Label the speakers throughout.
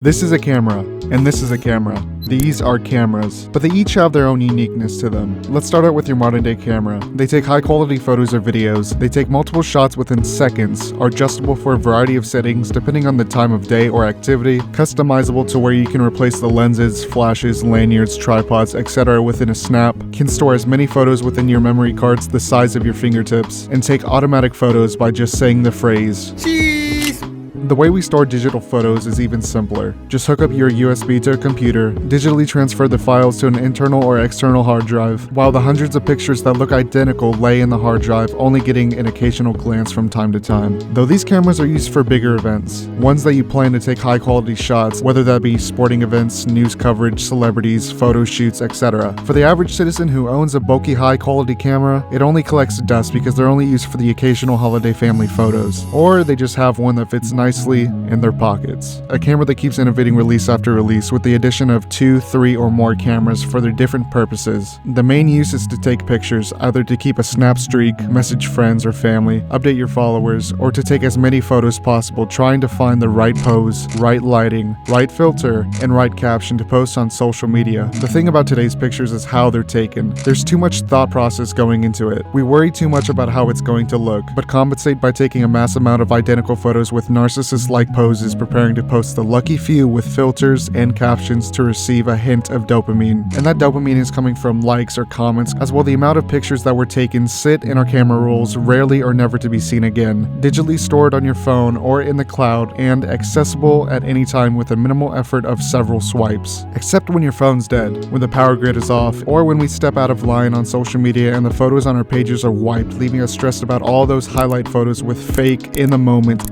Speaker 1: This is a camera, and this is a camera. These are cameras, but they each have their own uniqueness to them. Let's start out with your modern day camera. They take high quality photos or videos. They take multiple shots within seconds, are adjustable for a variety of settings depending on the time of day or activity, customizable to where you can replace the lenses, flashes, lanyards, tripods, etc. within a snap, can store as many photos within your memory cards the size of your fingertips, and take automatic photos by just saying the phrase, "Cheese." The way we store digital photos is even simpler. Just hook up your USB to a computer, digitally transfer the files to an internal or external hard drive, while the hundreds of pictures that look identical lay in the hard drive, only getting an occasional glance from time to time. Though these cameras are used for bigger events, ones that you plan to take high quality shots, whether that be sporting events, news coverage, celebrities, photo shoots, etc. For the average citizen who owns a bulky high quality camera, it only collects dust because they're only used for the occasional holiday family photos, or they just have one that fits nicely in their pockets. A camera that keeps innovating release after release with the addition of 2, 3, or more cameras for their different purposes. The main use is to take pictures, either to keep a snap streak, message friends or family, update your followers, or to take as many photos possible, trying to find the right pose, right lighting, right filter, and right caption to post on social media. The thing about today's pictures is how they're taken. There's too much thought process going into it. We worry too much about how it's going to look, but compensate by taking a mass amount of identical photos with narcissist-like poses, preparing to post the lucky few with filters and captions to receive a hint of dopamine. And that dopamine is coming from likes or comments, as well the amount of pictures that were taken sit in our camera rolls, rarely or never to be seen again, digitally stored on your phone or in the cloud, and accessible at any time with a minimal effort of several swipes. Except when your phone's dead, when the power grid is off, or when we step out of line on social media and the photos on our pages are wiped, leaving us stressed about all those highlight photos with fake, in the moment.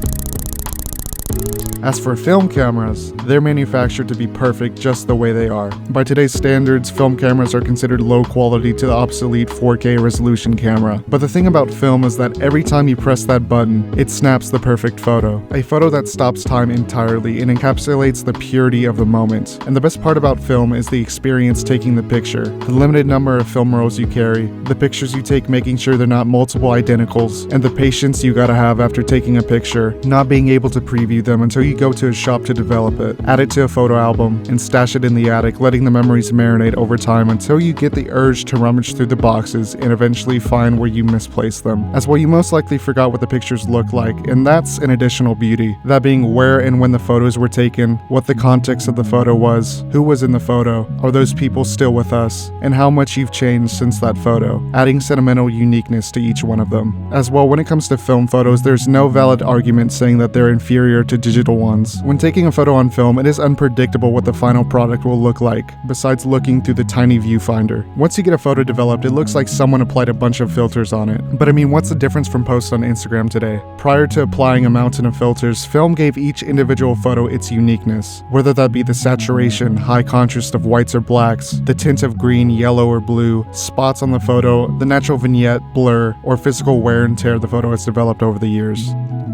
Speaker 1: As for film cameras, they're manufactured to be perfect just the way they are. By today's standards, film cameras are considered low quality to the obsolete 4K resolution camera. But the thing about film is that every time you press that button, it snaps the perfect photo. A photo that stops time entirely and encapsulates the purity of the moment. And the best part about film is the experience taking the picture, the limited number of film rolls you carry, the pictures you take making sure they're not multiple identicals, and the patience you gotta have after taking a picture, not being able to preview them until you go to a shop to develop it, add it to a photo album, and stash it in the attic, letting the memories marinate over time until you get the urge to rummage through the boxes and eventually find where you misplaced them. As well, you most likely forgot what the pictures look like, and that's an additional beauty. That being where and when the photos were taken, what the context of the photo was, who was in the photo, are those people still with us, and how much you've changed since that photo, adding sentimental uniqueness to each one of them. As well, when it comes to film photos, there's no valid argument saying that they're inferior to digital ones. When taking a photo on film, it is unpredictable what the final product will look like, besides looking through the tiny viewfinder. Once you get a photo developed, it looks like someone applied a bunch of filters on it. But I mean, what's the difference from posts on Instagram today? Prior to applying a mountain of filters, film gave each individual photo its uniqueness, whether that be the saturation, high contrast of whites or blacks, the tint of green, yellow, or blue, spots on the photo, the natural vignette, blur, or physical wear and tear the photo has developed over the years.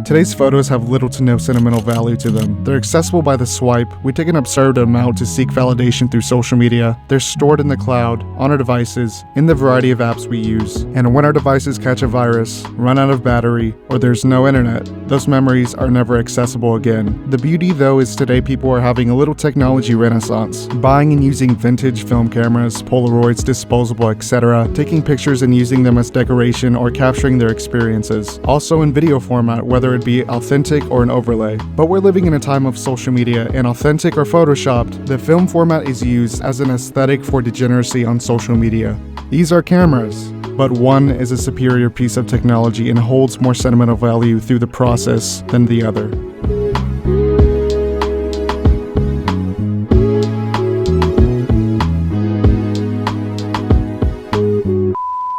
Speaker 1: Today's photos have little to no sentimental value to them. They're accessible by the swipe. We take an absurd amount to seek validation through social media. They're stored in the cloud, on our devices, in the variety of apps we use. And when our devices catch a virus, run out of battery, or there's no internet, those memories are never accessible again. The beauty though is today people are having a little technology renaissance, buying and using vintage film cameras, Polaroids, disposable, etc., taking pictures and using them as decoration or capturing their experiences. Also in video format, whether it be authentic or an overlay. But we're living in a time of social media, and authentic or photoshopped, the film format is used as an aesthetic for degeneracy on social media. These are cameras, but one is a superior piece of technology and holds more sentimental value through the process than the other.